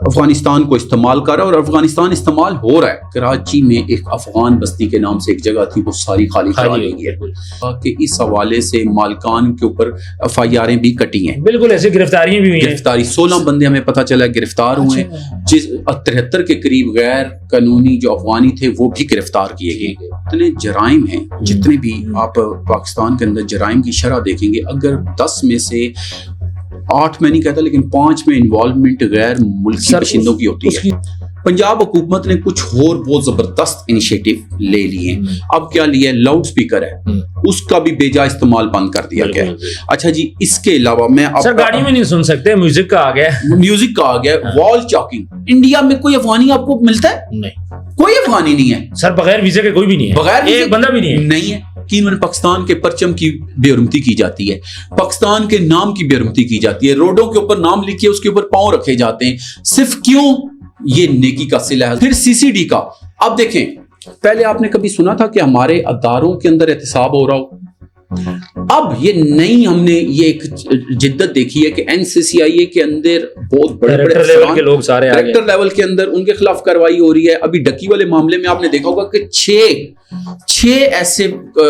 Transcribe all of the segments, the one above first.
افغانستان کو استعمال کر رہا ہے اور افغانستان استعمال ہو رہا ہے. کراچی میں ایک افغان بستی کے نام سے ایک جگہ تھی، وہ ساری خالی کرا لی گئی ہے کہ اس حوالے سے مالکان کے اوپر FIR بھی کٹی ہیں. بالکل ایسی گرفتاریاں بھی ہوئی ہیں. گرفتاری 16 بندے ہمیں پتہ چلا گرفتار ہوئے ہیں. 73 کے قریب غیر قانونی جو افغانی تھے وہ بھی گرفتار کیے گئے. اتنے جرائم ہیں، جتنے بھی آپ پاکستان کے اندر جرائم کی شرح دیکھیں گے، اگر 10 میں سے 8 میں نہیں کہتا لیکن 5 میں انوالومنٹ غیر ملکی باشندوں کی ہوتی ہے. پنجاب حکومت نے کچھ اور بہت زبردست انیشیٹو لے لیے ہیں. اب کیا لیا ہے؟ لاؤڈ سپیکر ہے، اس کا بھی بے جا استعمال بند کر دیا گیا. اچھا جی، اس کے علاوہ میں سر گاڑی میں نہیں سن سکتے، میوزک کا آ گیا. میوزک کا آ گیا. وال چاکنگ. انڈیا میں کوئی افغانی آپ کو ملتا ہے؟ نہیں، کوئی افغانی نہیں ہے سر. بغیر ویزے کے کوئی بھی نہیں ہے، بغیر ایک بندہ بھی نہیں ہے. کہ انہوں نے پاکستان کے پرچم کی بے حرمتی کی جاتی ہے، پاکستان کے نام کی بے حرمتی کی جاتی ہے، روڈوں کے اوپر نام لکھے اس کے اوپر پاؤں رکھے جاتے ہیں. صرف کیوں؟ یہ نیکی کا صلہ ہے. پھر CCD کا اب دیکھیں، پہلے آپ نے کبھی سنا تھا کہ ہمارے اداروں کے اندر احتساب ہو رہا ہو؟ اب یہ نئی ہم نے یہ ایک جدت دیکھی ہے کہ NCCIA کے اندر بہت بڑے بڑے لیول کے لوگ سارے ڈائریکٹر لیول کے اندر ان کے خلاف کارروائی ہو رہی ہے. ابھی ڈکی والے معاملے میں آپ نے دیکھا ہوگا کہ 6 ایسے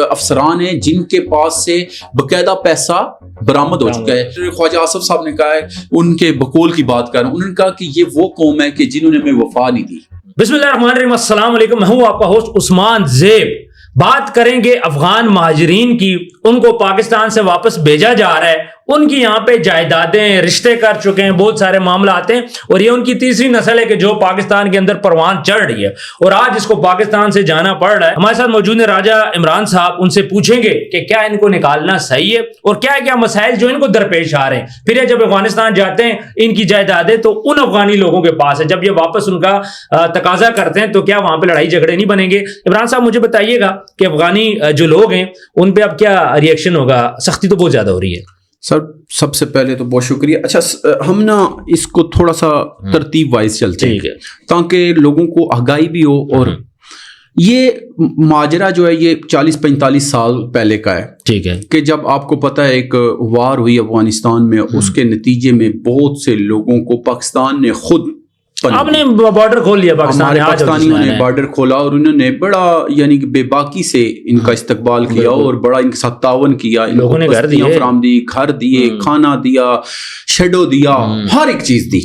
افسران ہیں جن کے پاس سے باقاعدہ پیسہ برآمد ہو چکا ہے. خواجہ آصف صاحب نے کہا ہے، ان کے بقول کی بات کر رہا ہوں، انہوں نے کہا کہ یہ وہ قوم ہے کہ جنہوں نے ہمیں وفا نہیں دی. بسم اللہ الرحمن الرحیم. السلام علیکم، میں ہوں آپ کا ہوسٹ عثمان زیب. بات کریں گے افغان مہاجرین کی. ان کو پاکستان سے واپس بھیجا جا رہا ہے، ان کی یہاں پہ جائیدادیں رشتے کر چکے ہیں، بہت سارے معاملات ہیں، اور یہ ان کی تیسری نسل ہے کہ جو پاکستان کے اندر پروان چڑھ رہی ہے اور آج اس کو پاکستان سے جانا پڑ رہا ہے. ہمارے ساتھ موجود ہیں راجہ عمران صاحب. ان سے پوچھیں گے کہ کیا ان کو نکالنا صحیح ہے اور کیا کیا مسائل جو ان کو درپیش آ رہے ہیں. پھر یہ جب افغانستان جاتے ہیں، ان کی جائیدادیں تو ان افغانی لوگوں کے پاس ہے، جب یہ واپس ان کا تقاضا کرتے ہیں تو کیا وہاں پہ لڑائی جھگڑے نہیں بنیں گے؟ عمران صاحب مجھے بتائیے گا کہ افغانی جو لوگ ہیں ان پہ اب کیا ری ایکشن ہوگا؟ سختی تو بہت زیادہ ہو رہی ہے. سر سب سے پہلے تو بہت شکریہ. اچھا ہم نا اس کو تھوڑا سا ترتیب وائز چلتے ہیں تاکہ لوگوں کو آگاہی بھی ہو. اور یہ ماجرا جو ہے یہ 40-45 سال پہلے کا ہے. ٹھیک ہے کہ جب آپ کو پتہ ہے ایک وار ہوئی افغانستان میں، اس کے نتیجے میں بہت سے لوگوں کو پاکستان نے خود آپ نے بارڈر کھول لیا، پاکستانیوں نے بارڈر کھولا اور انہوں نے بڑا یعنی کہ بے باکی سے ان کا استقبال کیا اور بڑا ان کے ساتھ تعاون کیا. لوگوں نے گھر دیے، فراہم دی، گھر دیے، کھانا دیا، شیڈو دیا، ہر ایک چیز دی.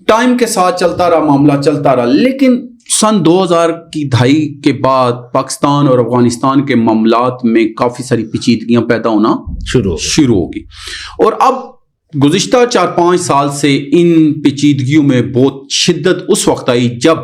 ٹائم کے ساتھ چلتا رہا، معاملہ چلتا رہا. لیکن سن 2000 کی دہائی کے بعد پاکستان اور افغانستان کے معاملات میں کافی ساری پیچیدگیاں پیدا ہونا شروع ہوگی. اور اب گزشتہ 4-5 سال سے ان پیچیدگیوں میں بہت شدت اس وقت آئی جب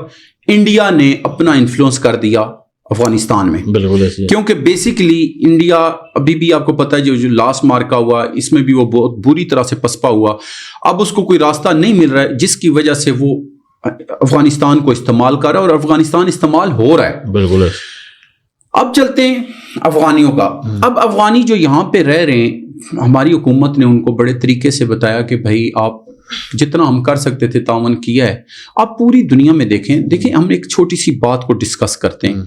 انڈیا نے اپنا انفلوئنس کر دیا افغانستان میں. بالکل، کیونکہ بیسیکلی انڈیا ابھی بھی آپ کو پتہ ہے جو لاسٹ مارکا ہوا اس میں بھی وہ بہت بری طرح سے پسپا ہوا. اب اس کو کوئی راستہ نہیں مل رہا ہے، جس کی وجہ سے وہ افغانستان کو استعمال کر رہا ہے اور افغانستان استعمال ہو رہا ہے. بالکل. اب چلتے ہیں افغانیوں کا. اب افغانی جو یہاں پہ رہ رہے ہیں، ہماری حکومت نے ان کو بڑے طریقے سے بتایا کہ بھائی آپ جتنا ہم کر سکتے تھے تعاون کیا ہے. آپ پوری دنیا میں دیکھیں ہم ایک چھوٹی سی بات کو ڈسکس کرتے ہیں.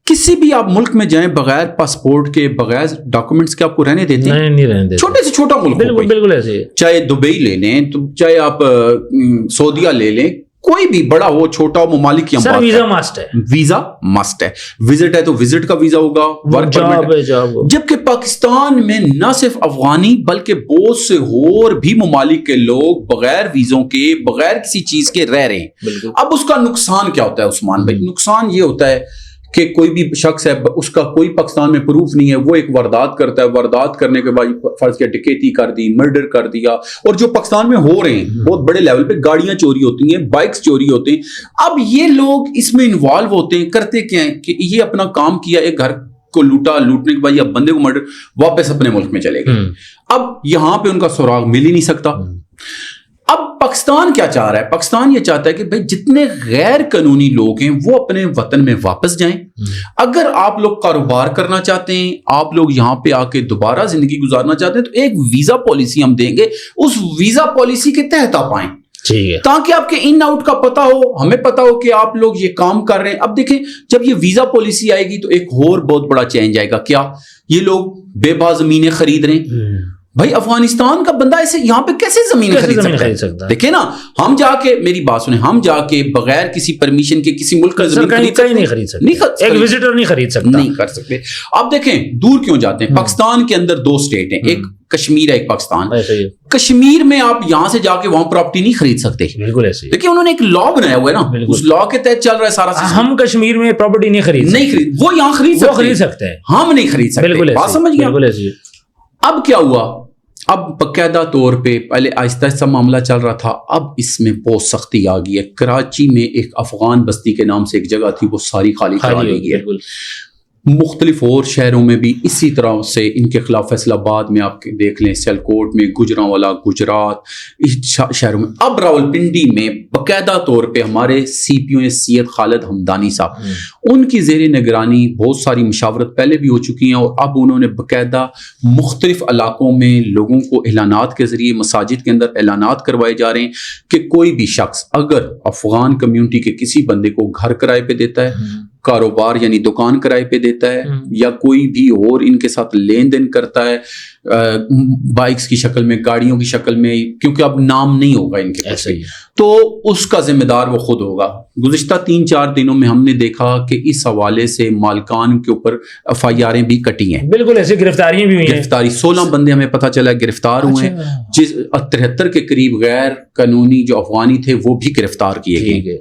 کسی بھی آپ ملک میں جائیں بغیر پاسپورٹ کے، بغیر ڈاکومنٹس کے آپ کو رہنے دیتے ہیں؟ نہیں رہنے دیتے. چھوٹے سے چھوٹا ملک، بالکل ایسے، چاہے دبئی لے لیں، چاہے آپ سعودیہ لے لیں، کوئی بھی بڑا ہو چھوٹا ہو ممالک کی ہم بات ویزا مسٹ ہے. ویزا مسٹ ہے. وزٹ ہے تو وزٹ کا ویزا ہوگا، ورک پرمٹ ہے. جبکہ پاکستان میں نہ صرف افغانی بلکہ بہت سے اور بھی ممالک کے لوگ بغیر ویزوں کے، بغیر کسی چیز کے رہ رہے ہیں. اب اس کا نقصان کیا ہوتا ہے عثمان بھائی؟ نقصان یہ ہوتا ہے کہ کوئی بھی شخص ہے، اس کا کوئی پاکستان میں پروف نہیں ہے، وہ ایک واردات کرتا ہے، واردات کرنے کے بعد فرض کیا ڈکیتی کر دی، مرڈر کر دیا. اور جو پاکستان میں ہو رہے ہیں بہت بڑے لیول پہ، گاڑیاں چوری ہوتی ہیں، بائکس چوری ہوتے ہیں. اب یہ لوگ اس میں انوالو ہوتے ہیں، کرتے کیا ہیں کہ یہ اپنا کام کیا، ایک گھر کو لوٹنے کے بعد یا بندے کو مرڈر، واپس اپنے ملک میں چلے گئے. اب یہاں پہ ان کا سراغ مل ہی نہیں سکتا. اب پاکستان کیا چاہ رہا ہے؟ پاکستان یہ چاہتا ہے کہ بھائی جتنے غیر قانونی لوگ ہیں وہ اپنے وطن میں واپس جائیں. اگر آپ لوگ کاروبار کرنا چاہتے ہیں، آپ لوگ یہاں پہ آ کے دوبارہ زندگی گزارنا چاہتے ہیں، تو ایک ویزا پالیسی ہم دیں گے، اس ویزا پالیسی کے تحت آپ آئیں تاکہ آپ کے ان آؤٹ کا پتہ ہو، ہمیں پتہ ہو کہ آپ لوگ یہ کام کر رہے ہیں. اب دیکھیں جب یہ ویزا پالیسی آئے گی تو ایک اور بہت بڑا چینج آئے گا. کیا؟ یہ لوگ بے باک زمینیں خرید رہے ہیں، بھائی افغانستان کا بندہ ایسے یہاں پہ کیسے زمین خرید سکتا ہے؟ دیکھیں نا, ہم جا کے, میری بات سنیں, ہم جا کے بغیر کسی پرمیشن کے کسی ملک کا زمین نہیں خرید سکتے, ایک وزٹر نہیں خرید سکتا, نہیں کر سکتے. اب دیکھیں دور کیوں جاتے ہیں, پاکستان کے اندر 2 اسٹیٹ ہیں, ایک کشمیر ہے ایک پاکستان. کشمیر میں آپ یہاں سے جا کے وہاں پراپرٹی نہیں خرید سکتے. بالکل ایسے دیکھیں انہوں نے ایک لا بنایا ہوا ہے نا, اس لا کے تحت چل رہا ہے سارا سسٹم. ہم کشمیر میں پراپرٹی نہیں خرید, وہ یہاں خرید سکتے ہیں, ہم نہیں خرید سکتے. بات سمجھ گئے؟ اب کیا ہوا, اب باقاعدہ طور پہ پہلے آہستہ آہستہ معاملہ چل رہا تھا, اب اس میں بہت سختی آ گئی ہے. کراچی میں ایک افغان بستی کے نام سے ایک جگہ تھی, وہ ساری خالی کرا لی گئی ہے. مختلف اور شہروں میں بھی اسی طرح سے ان کے خلاف, فیصل آباد میں آپ دیکھ لیں, سیالکوٹ میں, گجرانوالا گجرات, اس شہروں میں. اب راولپنڈی میں باقاعدہ طور پہ ہمارے سی پی او سید خالد حمدانی صاحب, ان کی زیر نگرانی بہت ساری مشاورت پہلے بھی ہو چکی ہیں, اور اب انہوں نے باقاعدہ مختلف علاقوں میں لوگوں کو اعلانات کے ذریعے, مساجد کے اندر اعلانات کروائے جا رہے ہیں کہ کوئی بھی شخص اگر افغان کمیونٹی کے کسی بندے کو گھر کرائے پہ دیتا ہے, کاروبار یعنی دکان کرائے پہ دیتا ہے, یا کوئی بھی اور ان کے ساتھ لین دین کرتا ہے بائکس کی شکل میں, گاڑیوں کی شکل میں, کیونکہ اب نام نہیں ہوگا ان کے پاس, تو اس کا ذمہ دار وہ خود ہوگا. گزشتہ 3-4 دنوں میں ہم نے دیکھا کہ اس حوالے سے مالکان کے اوپر FIR بھی کٹی ہیں. بالکل ایسے گرفتاریاں بھی ہوئی ہیں, گرفتاری 16 بندے ہمیں پتہ چلا گرفتار ہوئے ہیں, جس 73 کے قریب غیر قانونی جو افغانی تھے وہ بھی گرفتار کیے گئے.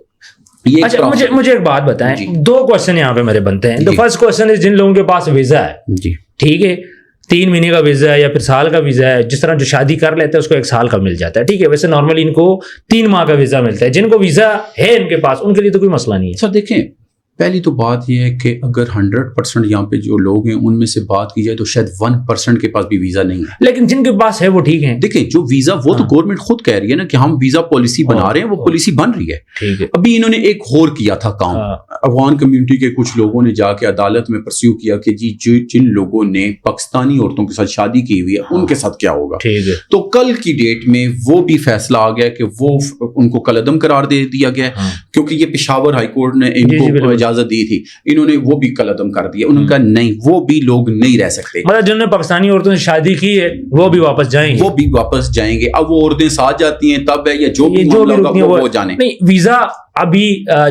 اچھا مجھے ایک بات بتائیں, 2 کوشچن یہاں پہ میرے بنتے ہیں. The first question is جن لوگوں کے پاس ویزا ہے, ٹھیک ہے, 3 مہینے کا ویزا ہے یا پھر سال کا ویزا ہے, جس طرح جو شادی کر لیتے ہیں اس کو 1 سال کا مل جاتا ہے, ٹھیک ہے. ویسے نارملی ان کو 3 ماہ کا ویزا ملتا ہے. جن کو ویزا ہے ان کے پاس, ان کے لیے تو کوئی مسئلہ نہیں ہے. سر دیکھیں, پہلی تو بات یہ ہے کہ اگر 100% یہاں پہ جو لوگ ہیں ان میں سے بات کی جائے تو شاید 1% کے پاس بھی ویزا نہیں ہے, لیکن جن کے پاس ہے وہ ٹھیک ہیں. دیکھیں جو ویزا, وہ تو گورنمنٹ خود کہہ رہی ہے نا کہ ہم ویزا پالیسی بنا رہے ہیں, وہ پالیسی بن رہی ہے, ٹھیک ہے. ابھی انہوں نے ایک اور کیا تھا کام, افغان کمیونٹی کے کچھ لوگوں نے جا کے عدالت میں پرسیو کیا کہ جی جن لوگوں نے پاکستانی عورتوں کے ساتھ شادی کی ہوئی ہے ان کے ساتھ کیا ہوگا, ٹھیک ہے. تو کل کی ڈیٹ میں وہ بھی فیصلہ آ گیا کہ وہ ان کو کالعدم قرار دے دیا گیا, کیونکہ یہ پشاور ہائی کورٹ نے ان کو اجازت دی تھی, انہوں نے وہ بھی قلعدم کر دیا. انہوں نے کہا نہیں, وہ بھی لوگ نہیں رہ سکتے, مطلب جنہوں نے پاکستانی عورتوں سے شادی کی ہے وہ بھی واپس جائیں گے, وہ بھی واپس جائیں گے. اب وہ عورتیں ساتھ جاتی ہیں تب ہے, یا جو بھی وہ جانے. نہیں, ویزا ابھی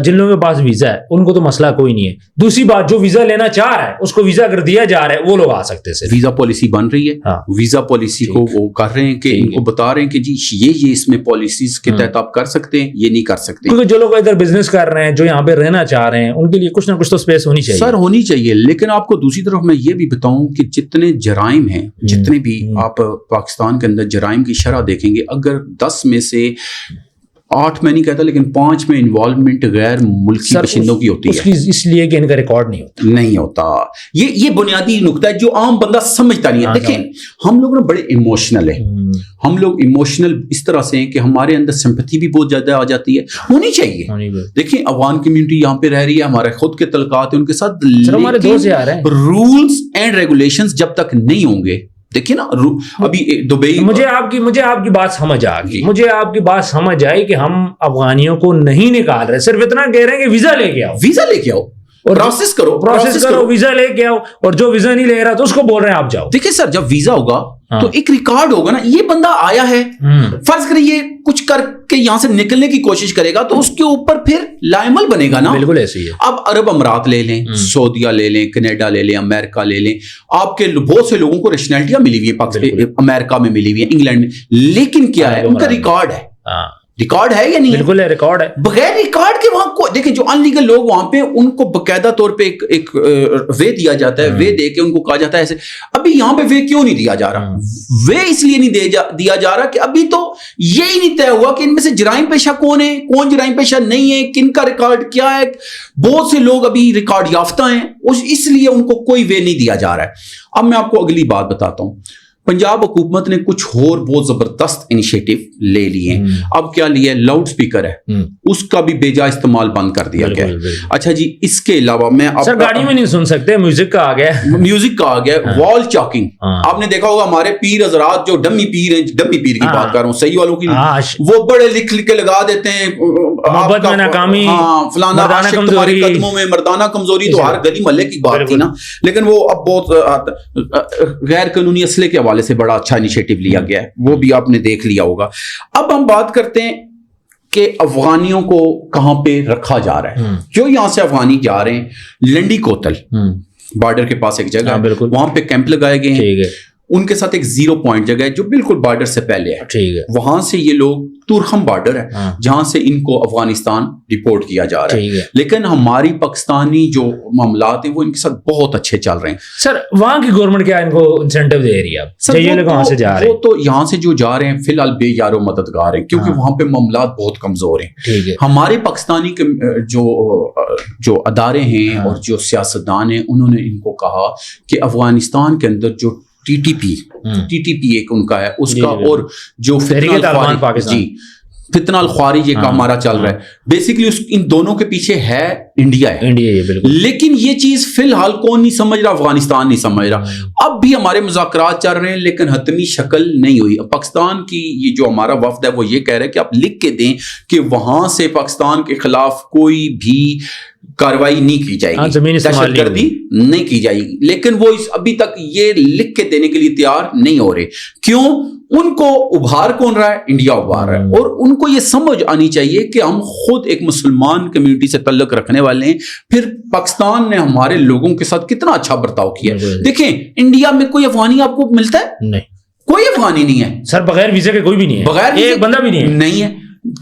جن لوگوں کے پاس ویزا ہے ان کو تو مسئلہ کوئی نہیں ہے. دوسری بات, جو ویزا لینا چاہ رہا ہے اس کو ویزا اگر دیا جا رہا ہے وہ لوگ آ سکتے ہیں. ویزا پالیسی بن رہی ہے, ویزا پالیسی کو وہ کر رہے ہیں کہ ان کو بتا رہے ہیں کہ جی یہ اس میں پالیسیز کے تحت آپ کر سکتے ہیں, یہ نہیں کر سکتے. کیونکہ جو لوگ ادھر بزنس کر رہے ہیں, جو یہاں پہ رہنا چاہ رہے ہیں, ان کے لیے کچھ نہ کچھ تو اسپیس ہونی چاہیے. سر ہونی چاہیے, لیکن آپ کو دوسری طرف میں یہ بھی بتاؤں کہ جتنے جرائم ہیں, جتنے بھی آپ پاکستان کے اندر جرائم کی شرح دیکھیں گے, اگر 10 میں سے 8 میں نہیں کہتا لیکن 5 میں انوالومنٹ غیر ملکی باشندوں کی ہوتی ہے, اس لیے کہ ان کا ریکارڈ نہیں ہوتا. یہ بنیادی نقطہ ہے جو عام بندہ سمجھتا نہیں ہے. دیکھیں ہم لوگ نا بڑے ایموشنل ہیں, ہم لوگ ایموشنل اس طرح سے ہیں کہ ہمارے اندر سمپتھی بھی بہت زیادہ آ جاتی ہے, ہونی چاہیے. دیکھیں افغان کمیونٹی یہاں پہ رہ رہی ہے, ہمارے خود کے تعلقات ہیں ان کے ساتھ, رولز اینڈ ریگولیشنز جب تک نہیں ہوں گے, دیکھیے نا ابھی دبئی, مجھے آپ کی بات سمجھ آ گئی, مجھے آپ کی بات سمجھ آئی کہ ہم افغانیوں کو نہیں نکال رہے, صرف اتنا کہہ رہے ہیں کہ ویزا لے کے آؤ, اور پروسیس کرو, ویزا لے کے آؤ, اور جو ویزا نہیں لے رہا تو اس کو بول رہے ہیں آپ جاؤ. دیکھیں سر, جب ویزا ہوگا تو ایک ریکارڈ ہوگا نا, یہ بندہ آیا ہے, فرض کریں یہ کچھ کر کے یہاں سے نکلنے کی کوشش کرے گا تو اس کے اوپر پھر لائمل بنے گا نا. بالکل ایسے ہی ہے. اب عرب امارات لے لیں, سعودیہ لے لیں, کینیڈا لے لیں, امریکہ لے لیں, آپ کے بہت سے لوگوں کو نیشنلٹیاں ملی ہوئی ہیں, امریکہ میں ملی ہوئی ہیں, انگلینڈ میں, لیکن کیا ہے ان کا ریکارڈ ہے, ریکارڈ ہے یا نہیں؟ بالکل ہے, ریکارڈ ہے. بغیر ریکارڈ کے وہاں کو دیکھیں, جو ان لیگل لوگ وہاں پہ ان کو باقاعدہ طور پہ ایک وے دیا جاتا ہے, وے دے کے ان کو کہا جاتا ہے ایسے. ابھی یہاں پہ وے کیوں نہیں دیا جا رہا؟ وے اس لیے نہیں دیا جا رہا کہ ابھی تو یہی نہیں طے ہوا کہ ان میں سے جرائم پیشہ کون ہے, کون جرائم پیشہ نہیں ہے, کن کا ریکارڈ کیا ہے. بہت سے لوگ ابھی ریکارڈ یافتہ ہیں, اس لیے ان کو کوئی وے نہیں دیا جا رہا ہے. اب میں آپ کو اگلی بات بتاتا ہوں. پنجاب حکومت نے کچھ اور بہت زبردست انیشیٹو لے لیے. اب کیا لیا؟ لاؤڈ سپیکر ہے, اس کا بھی بے جا استعمال بند کر دیا گیا. اچھا جی, اس کے علاوہ میں سر گاڑی میں نہیں سن سکتے, میوزک کا آ گیا, وال چاکنگ. آپ نے دیکھا ہوگا ہمارے پیر حضرات جو ڈمی پیر ہیں, ڈمی پیر کی بات کر رہا ہوں, صحیح والوں کی, وہ بڑے لکھ کے لگا دیتے ہیں محبت میں ناکامی, فلانا عاشق تمہارے قدموں میں مردانہ کمزوری. تو ہر گلی محلے کی بات تھی نا, لیکن وہ اب بہت غیر قانونی اسلحے کے حوالے سے بڑا اچھا انیشیٹو لیا گیا ہے, وہ بھی آپ نے دیکھ لیا ہوگا. اب ہم بات کرتے ہیں کہ افغانیوں کو کہاں پہ رکھا جا رہا ہے. جو یہاں سے افغانی جا رہے ہیں لنڈی کوتل بارڈر کے پاس ایک جگہ ہے, وہاں پہ کیمپ لگائے گئے ہیں. ان کے ساتھ ایک 0 پوائنٹ جگہ ہے جو بالکل بارڈر سے پہلے ہے. وہاں سے یہ لوگ تورخم بارڈر ہے جہاں سے ان کو افغانستان ڈیپورٹ کیا جا رہا ہے. لیکن ہماری پاکستانی جو معاملات ہیں وہ ان کے ساتھ بہت اچھے چل رہے ہیں. سر وہاں کی گورنمنٹ کیا ان کو انسینٹیو دے رہی ہے؟ سر یہ لوگ وہاں سے جا رہے ہیں, وہ تو یہاں سے جو جا رہے ہیں فی الحال بے یار و مددگار ہیں کیونکہ وہاں پہ معاملات بہت کمزور ہیں. ہمارے پاکستانی کے جو ادارے ہیں اور جو سیاستدان ہیں انہوں نے ان کو کہا کہ افغانستان کے اندر جو ٹی ٹی پی ایک ان کا ہے اس کا, اور جو فتنہ الخوارج کا ہمارا چل رہا ہے, بیسیکلی ان دونوں کے پیچھے ہے انڈیا ہے. لیکن یہ چیز فی الحال کون نہیں سمجھ رہا؟ افغانستان نہیں سمجھ رہا. اب بھی ہمارے مذاکرات چل رہے ہیں لیکن حتمی شکل نہیں ہوئی. پاکستان کی یہ جو ہمارا وفد ہے وہ یہ کہہ رہا ہے کہ آپ لکھ کے دیں کہ وہاں سے پاکستان کے خلاف کوئی بھی کاروائی نہیں کی جائے گی, دہشت گردی نہیں کی جائے گی. لیکن وہ ابھی تک یہ لکھ کے دینے کے لیے تیار نہیں ہو رہے. کیوں؟ ان کو ابھار کون رہا ہے؟ انڈیا ابھار رہا ہے. اور ان کو یہ سمجھ آنی چاہیے کہ ہم خود ایک مسلمان کمیونٹی سے تعلق رکھنے والے ہیں, پھر پاکستان نے ہمارے لوگوں کے ساتھ کتنا اچھا برتاؤ کیا. دیکھیں انڈیا میں کوئی افغانی آپ کو ملتا ہے؟ نہیں, کوئی افغانی نہیں ہے سر. بغیر ویزے کے کوئی بھی نہیں ہے, بغیر ایک بندہ بھی نہیں ہے.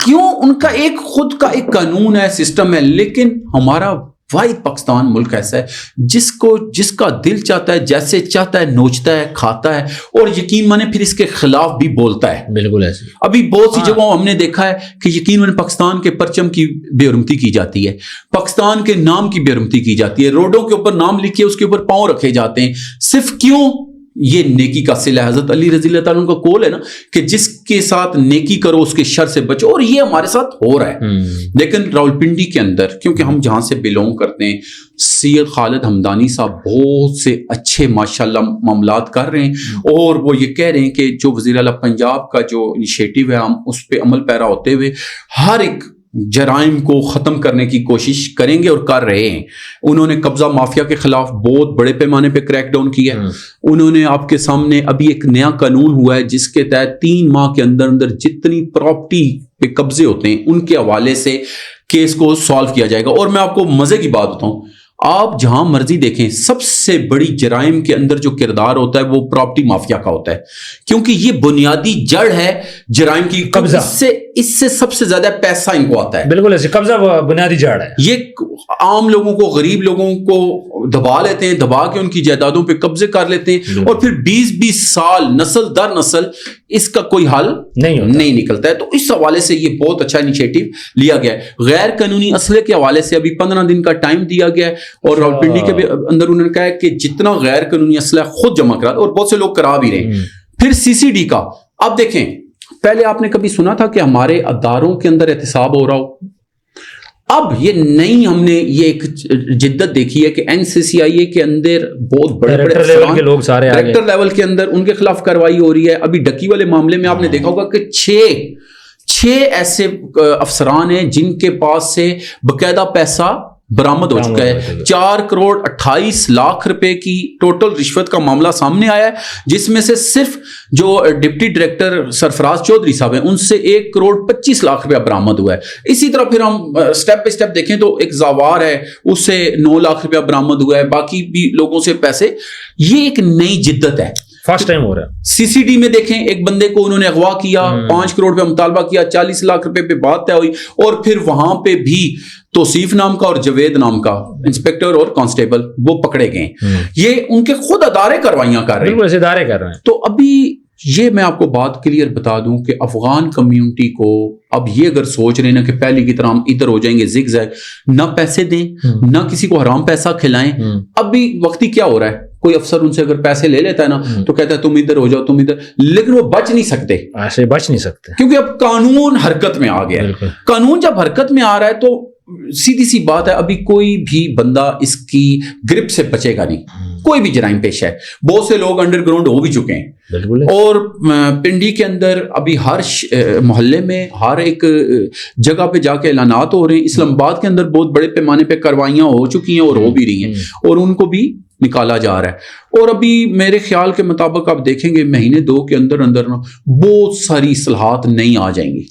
کیوں؟ ان کا ایک خود کا ایک قانون ہے, سسٹم ہے. لیکن ہمارا واحد پاکستان ملک ایسا ہے جس کا دل چاہتا ہے جیسے چاہتا ہے نوچتا ہے, کھاتا ہے, اور یقین مانے پھر اس کے خلاف بھی بولتا ہے. بالکل ایسے ابھی بہت سی جگہوں ہم نے دیکھا ہے کہ یقین مانے پاکستان کے پرچم کی بے حرمتی کی جاتی ہے, پاکستان کے نام کی بے حرمتی کی جاتی ہے, روڈوں کے اوپر نام لکھے اس کے اوپر پاؤں رکھے جاتے ہیں. صرف کیوں؟ یہ نیکی کا صلہ. حضرت علی رضی اللہ تعالیٰ کا قول ہے نا کہ جس کے ساتھ نیکی کرو اس کے شر سے بچو, اور یہ ہمارے ساتھ ہو رہا ہے. لیکن راولپنڈی کے اندر کیونکہ ہم جہاں سے بلونگ کرتے ہیں, سید خالد ہمدانی صاحب بہت سے اچھے ماشاءاللہ معاملات کر رہے ہیں, اور وہ یہ کہہ رہے ہیں کہ جو وزیر اعلیٰ پنجاب کا جو انیشیٹو ہے ہم اس پہ عمل پیرا ہوتے ہوئے ہر ایک جرائم کو ختم کرنے کی کوشش کریں گے اور کر رہے ہیں. انہوں نے قبضہ مافیا کے خلاف بہت بڑے پیمانے پہ کریک ڈاؤن کیا ہے. انہوں نے آپ کے سامنے ابھی ایک نیا قانون ہوا ہے جس کے تحت 3 ماہ کے اندر اندر جتنی پراپرٹی پہ قبضے ہوتے ہیں ان کے حوالے سے کیس کو سالو کیا جائے گا. اور میں آپ کو مزے کی بات بتاؤں, آپ جہاں مرضی دیکھیں سب سے بڑی جرائم کے اندر جو کردار ہوتا ہے وہ پراپرٹی مافیا کا ہوتا ہے, کیونکہ یہ بنیادی جڑ ہے جرائم کی. قبضہ اس سے سب سے زیادہ پیسہ ان کو آتا ہے. بالکل ایسے, قبضہ بنیادی جڑ ہے. یہ عام لوگوں کو, غریب لوگوں کو دبا لیتے ہیں, دبا کے ان کی جائیدادوں پہ قبضے کر لیتے ہیں, اور پھر 20-20 سال نسل در نسل اس کا کوئی حل نہیں نکلتا ہے. تو اس حوالے سے یہ بہت اچھا انیشیٹو لیا گیا ہے. غیر قانونی اسلحے کے حوالے سے ابھی 15 دن کا ٹائم دیا گیا ہے, اور راولپنڈی کے اندر انہوں نے کہا ہے کہ جتنا غیر قانونی اسلحہ خود جمع کرا, اور بہت سے لوگ کرا بھی رہے ہیں. پھر CCD کا اب دیکھیں, پہلے آپ نے کبھی سنا تھا کہ ہمارے اداروں کے اندر احتساب ہو رہا ہو؟ اب یہ نہیں, ہم نے یہ ایک جدت دیکھی ہے کہ NCCIA کے اندر بہت بڑے لیول کے لوگ سارے ڈائریکٹر لیول کے اندر ان کے خلاف کارروائی ہو رہی ہے. ابھی ڈکی والے معاملے میں آپ نے دیکھا ہوگا کہ 6 ایسے افسران ہیں جن کے پاس سے باقاعدہ پیسہ برآمد ہو چکا ہے. 4 کروڑ 28 لاکھ روپے کی ٹوٹل رشوت کا معاملہ سامنے آیا ہے, جس میں سے صرف جو ڈپٹی ڈائریکٹر سرفراز چودھری صاحب ہیں ان سے 1 کروڑ 25 لاکھ روپیہ برآمد ہوا ہے. اسی طرح پھر ہم سٹیپ بائی سٹیپ دیکھیں تو ایک زاوار ہے, اس سے 9 لاکھ روپیہ برآمد ہوا ہے, باقی بھی لوگوں سے پیسے. یہ ایک نئی جدت ہے, فرسٹ ٹائم ہو رہا ہے. CCD میں دیکھیں ایک بندے کو انہوں نے اغوا کیا, 5 کروڑ روپے مطالبہ کیا, 40 لاکھ روپے پہ بات طے ہوئی, اور پھر وہاں پہ بھی توصیف نام کا اور جوید نام کا انسپیکٹر اور کانسٹیبل وہ پکڑے گئے. یہ ان کے خود ادارے کاروائیاں کر رہے ہیں, ادارے کر رہے ہیں. تو ابھی یہ میں آپ کو بات کلیئر بتا دوں کہ افغان کمیونٹی کو اب یہ اگر سوچ رہے ہیں کہ پہلے کی طرح ہم ادھر ہو جائیں گے زگ زیگ, نہ پیسے دیں نہ کسی کو حرام پیسہ کھلائیں. ابھی وقتی کیا ہو رہا ہے, کوئی افسر ان سے اگر پیسے لے لیتا ہے نا تو کہتا ہے تم ادھر ہو جاؤ, تم ادھر, لیکن وہ بچ نہیں سکتے, ایسے بچ نہیں سکتے, کیونکہ اب قانون حرکت میں آ گیا ہے. قانون جب حرکت میں آ رہا ہے تو سیدھی سی بات ہے ابھی کوئی بھی بندہ اس کی گرپ سے بچے گا نہیں. کوئی بھی جرائم پیش ہے, بہت سے لوگ انڈر گراؤنڈ ہو بھی چکے ہیں, اور پنڈی کے اندر ابھی ہر محلے میں ہر ایک جگہ پہ جا کے اعلانات ہو رہے ہیں. اسلام آباد کے اندر بہت بڑے پیمانے پہ کاروائیاں ہو چکی ہیں اور ہو بھی رہی ہیں, اور ان کو بھی نکالا جا رہا ہے. اور ابھی میرے خیال کے مطابق آپ دیکھیں گے مہینے 2 کے اندر اندر نا بہت ساری اصلاحات نئی آ جائیں گی.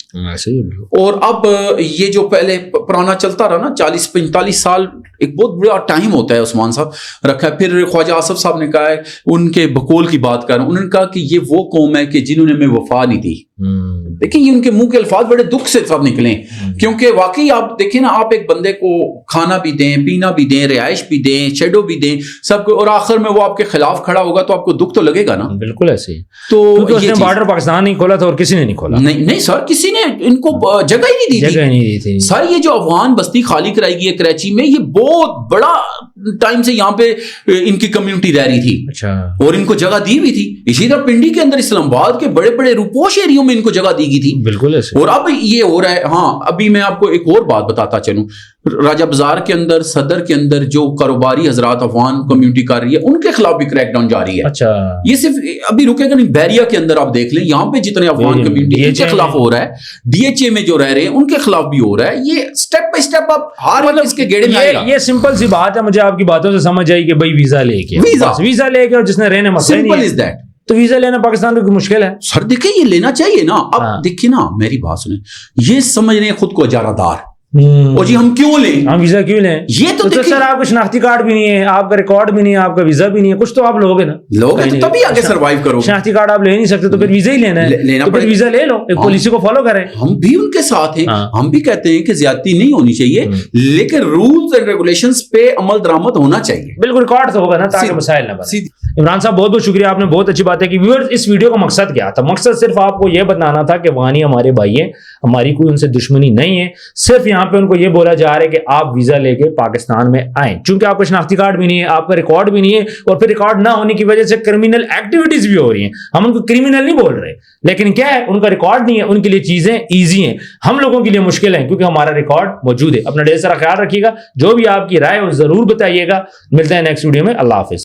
اور اب یہ جو پہلے پرانا چلتا رہا نا 40-45 سال ایک بہت بڑا ٹائم ہوتا ہے عثمان صاحب رکھا ہے. پھر خواجہ آصف صاحب نے کہا ہے, ان کے بقول کی بات کر رہا ہوں, انہوں نے کہا کہ یہ وہ قوم ہے کہ جنہوں نے ہمیں وفا نہیں دی. دیکھیں یہ ان کے منہ کے الفاظ بڑے دکھ سے سب نکلیں, کیونکہ واقعی آپ دیکھیں نا, آپ ایک بندے کو کھانا بھی دیں, پینا بھی دیں, رہائش بھی دیں, شیڈو بھی دیں, سب کو, اور آخر میں وہ آپ کے خلاف کھڑا ہوگا تو آپ کو دکھ تو لگے گا نا. بالکل ایسے ہی. تو اس نے بارڈر پاکستان نہیں کھولا تھا اور کسی نے نہیں کھولا. نہیں سر, کسی نے ان کو جگہ ہی نہیں دی تھی. سر یہ جو افغان بستی خالی کرائی گئی ہے کراچی میں, یہ بہت بڑا ٹائم سے یہاں پہ ان کی کمیونٹی رہ رہی تھی اور ان کو جگہ دی بھی تھی. اسی طرح پنڈی کے اندر اسلام آباد کے بڑے بڑے روپوش ایریوں میں ان کو جگہ دی گئی تھی. بالکل ایسے. اور اب یہ ہو رہا ہے. ہاں ابھی میں آپ کو ایک اور بات بتاتا چلوں, راجہ بازار کے اندر, صدر کے اندر جو کاروباری حضرات افغان کمیونٹی کر رہی ہے ان کے خلاف بھی کریک ڈاؤن جاری ہے. اچھا, یہ صرف ابھی رکے گا نہیں, بیریا کے اندر آپ دیکھ لیں, یہاں پہ جتنے افغان کمیونٹی ان کے خلاف ہو رہا ہے, ڈی ایچ اے میں جو رہ رہے ہیں ان کے خلاف بھی ہو رہا ہے. یہ سٹیپ بائی سٹیپ آپ ہر اس کے گیڑے میں آئے گا. یہ سمپل سی بات ہے, مجھے آپ کی باتوں سے سمجھ آئی کہ بھائی ویزا لے کے, ویزا لے کے, اور جس نے رہنے مسئلہ نہیں ہے تو ویزا لینا پاکستان کو مشکل ہے. سر دیکھیں یہ لینا چاہیے نا. اب دیکھیں نا, میری بات سنیں, یہ سمجھ رہے ہیں خود کو اجارہ دار, اور جی ہم کیوں لیں, ہم ویزا کیوں لیں. یہ تو سر آپ کا شناختی کارڈ بھی نہیں ہے, آپ کا ریکارڈ بھی نہیں ہے, آپ کا ویزا بھی نہیں ہے, کچھ تو آپ لوگ ہیں نا, لوگ ہیں تبھی آگے سروائیو کرو. شناختی کارڈ آپ لے نہیں سکتے تو پھر ویزا ہی لینا ہے, تو پھر ویزا لے لو, ایک پالیسی کو فالو کریں. ہم بھی ان کے ساتھ ہیں, ہم بھی کہتے ہیں کہ زیادتی نہیں ہونی چاہیے, لیکن رولز اینڈ ریگولیشنز پہ عمل درآمد ہونا چاہیے. بالکل ریکارڈ تو ہوگا نا, تاکہ مسائل نہ بنے. عمران صاحب بہت بہت شکریہ, آپ نے بہت اچھی بات ہے کہ ویورز اس ویڈیو کا مقصد کیا تھا. مقصد صرف آپ کو یہ بتانا تھا کہ افغانی ہمارے بھائی ہیں, ہماری کوئی ان سے دشمنی نہیں ہے, صرف یہاں پہ ان کو یہ بولا جا رہا ہے کہ آپ ویزا لے کے پاکستان میں آئیں, چونکہ آپ کا شناختی کارڈ بھی نہیں ہے, آپ کا ریکارڈ بھی نہیں ہے, اور پھر ریکارڈ نہ ہونے کی وجہ سے کرمینل ایکٹیویٹیز بھی ہو رہی ہیں. ہم ان کو کرمینل نہیں بول رہے, لیکن کیا ہے, ان کا ریکارڈ نہیں ہے, ان کے لیے چیزیں ایزی ہیں, ہم لوگوں کے لیے مشکل ہیں کیونکہ ہمارا ریکارڈ موجود ہے. اپنا ڈھیر سارا خیال رکھیے گا, جو بھی آپ کی رائے ہو ضرور بتائیے گا. ملتے ہیں نیکسٹ ویڈیو میں, اللہ حافظ.